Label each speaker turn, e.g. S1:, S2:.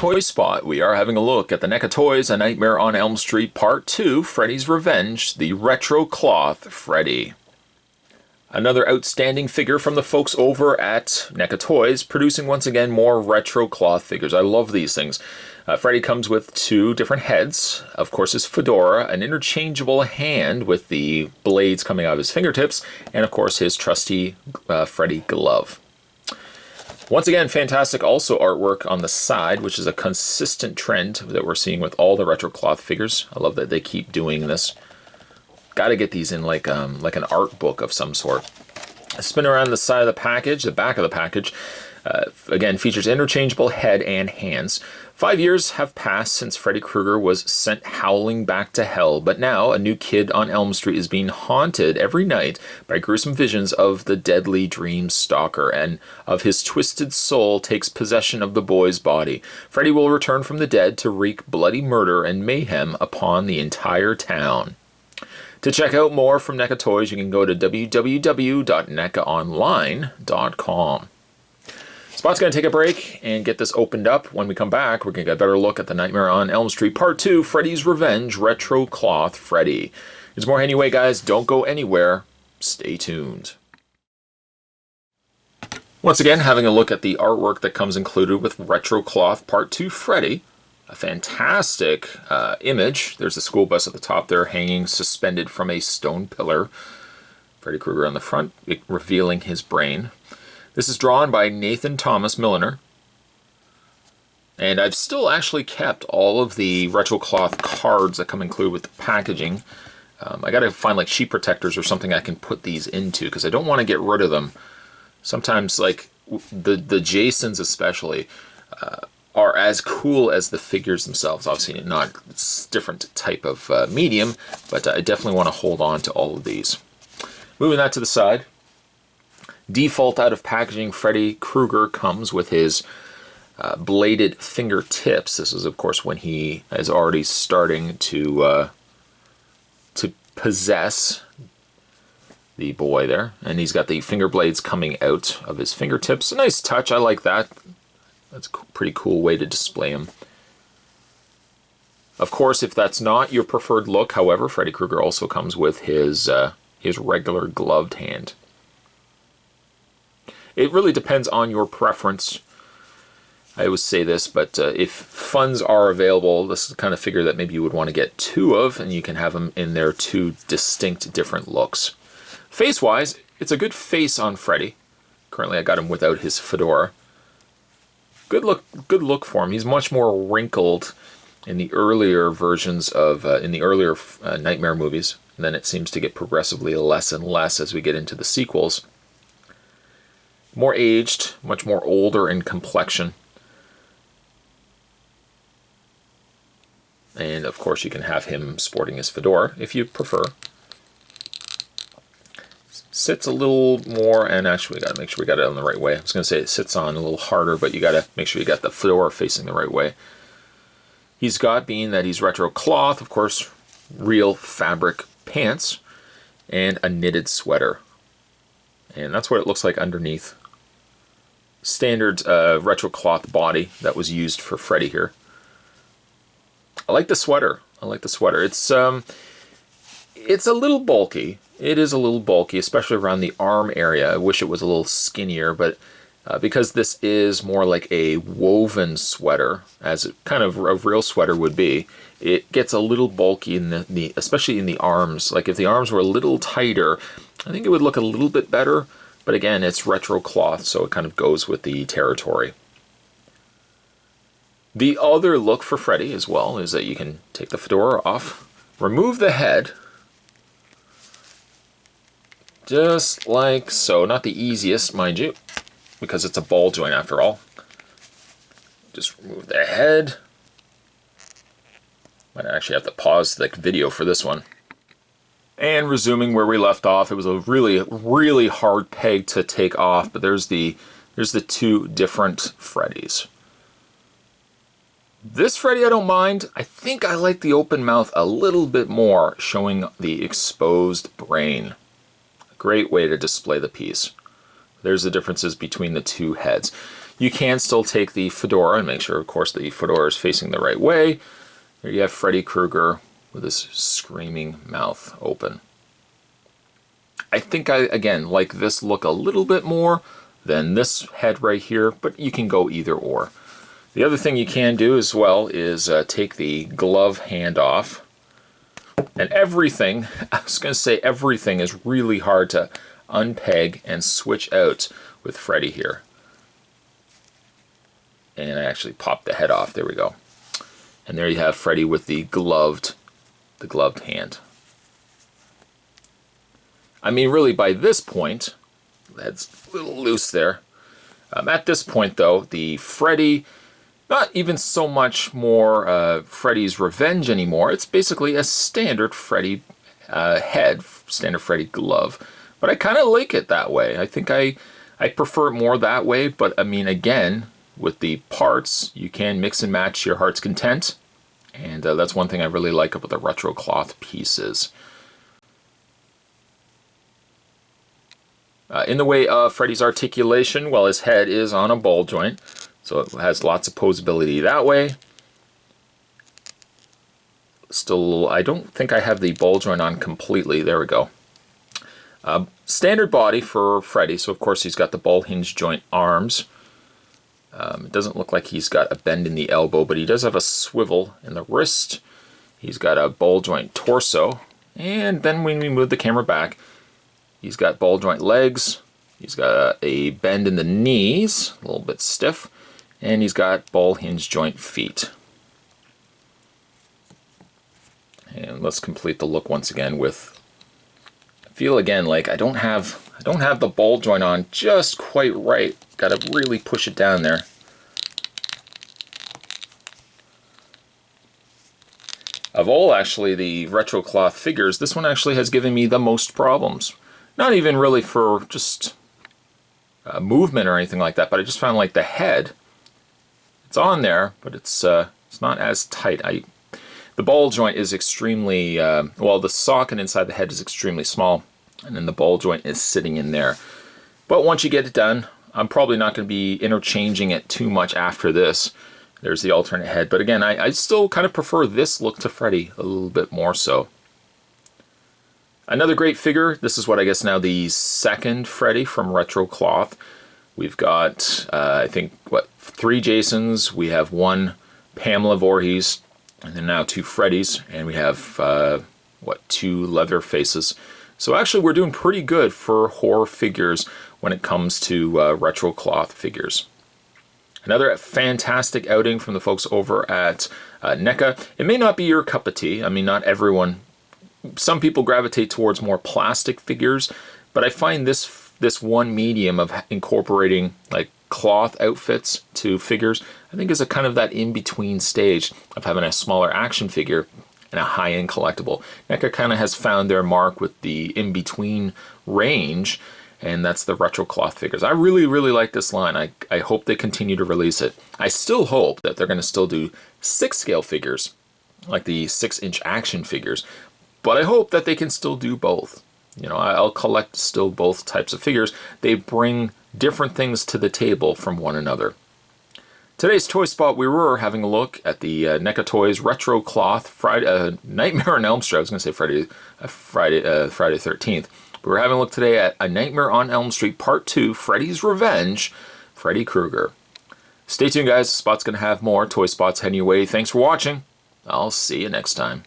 S1: Toy Spot, we are having a look at the Neca A Nightmare on Elm Street Part 2, Freddy's Revenge, the Retro Cloth Freddy. Another outstanding figure from the folks over at Neca Toys, producing once again more retro cloth figures. I love these things. Freddy comes with two different heads, of course his fedora, an interchangeable hand with the blades coming out of his fingertips, and of course his trusty Freddy glove. Once again, fantastic also artwork on the side, which is a consistent trend that we're seeing with all the retro cloth figures. I love that they keep doing this. Got to get these in like an art book of some sort. Spin around the side of the package, the back of the package. Again, features interchangeable head and hands. 5 years have passed since Freddy Krueger was sent howling back to hell, but now a new kid on Elm Street is being haunted every night by gruesome visions of the deadly dream stalker, and of his twisted soul takes possession of the boy's body. Freddy will return from the dead to wreak bloody murder and mayhem upon the entire town. To check out more from Neca Toys, you can go to www.necaonline.com. Spot's going to take a break and get this opened up. When we come back, we're going to get a better look at the Nightmare on Elm Street Part 2, Freddy's Revenge, Retro Cloth Freddy. There's more anyway, guys. Don't go anywhere. Stay tuned. Once again, having a look at the artwork that comes included with Retro Cloth Part 2 Freddy. A fantastic image. There's the school bus at the top there, hanging suspended from a stone pillar. Freddy Krueger on the front, revealing his brain. This is drawn by Nathan Thomas Milliner. And I've still actually kept all of the retro cloth cards that come included with the packaging. I gotta find like sheet protectors or something I can put these into, because I don't want to get rid of them. Sometimes like the Jasons especially are as cool as the figures themselves. Obviously not, it's a different type of medium, but I definitely want to hold on to all of these. Moving that to the side. Default out of packaging, Freddy Krueger comes with his bladed fingertips. This is, of course, when he is already starting to possess the boy there. And he's got the finger blades coming out of his fingertips. A nice touch. I like that. That's a pretty cool way to display him. Of course, if that's not your preferred look, however, Freddy Krueger also comes with his regular gloved hand. It really depends on your preference. I always say this, but if funds are available, this is the kind of figure that maybe you would want to get two of, and you can have them in their two distinct different looks. Face-wise, it's a good face on Freddy. Currently, I got him without his fedora. Good look for him. He's much more wrinkled in the earlier versions of, in the earlier Nightmare movies. And then it seems to get progressively less and less as we get into the sequels. More aged, much more older in complexion. And of course you can have him sporting his fedora if you prefer. Sits a little more, and actually we gotta make sure we got it on the right way. I was gonna say it sits on a little harder, but you gotta make sure you got the fedora facing the right way. He's got, being that he's retro cloth, of course, real fabric pants and a knitted sweater. And that's what it looks like underneath. Standard retro cloth body that was used for Freddy here. I like the sweater. I like the sweater. It's a little bulky. It is a little bulky, especially around the arm area. I wish it was a little skinnier, but because this is more like a woven sweater, as kind of a real sweater would be, it gets a little bulky in the especially in the arms. Like if the arms were a little tighter, I think it would look a little bit better. But again, it's retro cloth, so it kind of goes with the territory. The other look for Freddy as well is that you can take the fedora off, remove the head, just like so. Not the easiest, mind you, because it's a ball joint after all. Just remove the head. Might actually have to pause the video for this one. And resuming where we left off, it was a really, really hard peg to take off, but there's the two different Freddys. This Freddy I don't mind. I think I like the open mouth a little bit more, showing the exposed brain. A great way to display the piece. There's the differences between the two heads. You can still take the fedora and make sure, of course, the fedora is facing the right way. There you have Freddy Krueger with his screaming mouth open. I think I, again, like this look a little bit more than this head right here, but you can go either or. The other thing you can do as well is take the glove hand off. And everything, I was going to say everything is really hard to unpeg and switch out with Freddy here. And I actually popped the head off. There we go. And there you have Freddy with the gloved hand. I mean, really, by this point, that's a little loose there. At this point, though, the Freddy, not even so much more Freddy's Revenge anymore. It's basically a standard Freddy head, standard Freddy glove. But I kind of like it that way. I think I prefer it more that way. But I mean, again, with the parts, you can mix and match your heart's content. And that's one thing I really like about the retro cloth pieces. In the way of Freddy's articulation, well, his head is on a ball joint, so it has lots of posability that way. Still, I don't think I have the ball joint on completely. There we go. Standard body for Freddy, so of course he's got the ball hinge joint arms. It doesn't look like he's got a bend in the elbow, but he does have a swivel in the wrist. He's got a ball joint torso, and then when we move the camera back, he's got ball joint legs, he's got a bend in the knees, a little bit stiff, and he's got ball hinge joint feet. And let's complete the look once again with, I feel again like I don't have the ball joint on just quite right. Got to really push it down there. Of all actually the retro cloth figures, this one actually has given me the most problems. Not even really for just movement or anything like that, but I just found like the head, it's on there, but it's not as tight. The ball joint is extremely, well, the socket inside the head is extremely small, and then the ball joint is sitting in there. But once you get it done, I'm probably not going to be interchanging it too much after this. There's the alternate head, but again, I still kind of prefer this look to Freddy a little bit more so. Another great figure, this is what I guess now the second Freddy from Retro Cloth. We've got, I think, what, 3 Jasons, we have 1 Pamela Voorhees, and then now 2 Freddys, and we have, what, 2 Leatherfaces. So actually we're doing pretty good for horror figures when it comes to Retro Cloth figures. Another fantastic outing from the folks over at Neca. It may not be your cup of tea. I mean, not everyone. Some people gravitate towards more plastic figures, but I find this one medium of incorporating like cloth outfits to figures, I think is a kind of that in-between stage of having a smaller action figure and a high-end collectible. Neca kind of has found their mark with the in-between range, and that's the retro cloth figures. I really, really like this line. I hope they continue to release it. I still hope that they're going to still do 6-scale figures, like the 6-inch action figures, but I hope that they can still do both. You know, I'll collect still both types of figures. They bring different things to the table from one another. Today's Toy Spot, we were having a look at the NECA Toys Retro Cloth Friday, Nightmare on Elm Street. I was going to say Friday 13th. We were having a look today at A Nightmare on Elm Street Part 2, Freddy's Revenge, Freddy Krueger. Stay tuned, guys. Spot's going to have more Toy Spots heading your way. Thanks for watching. I'll see you next time.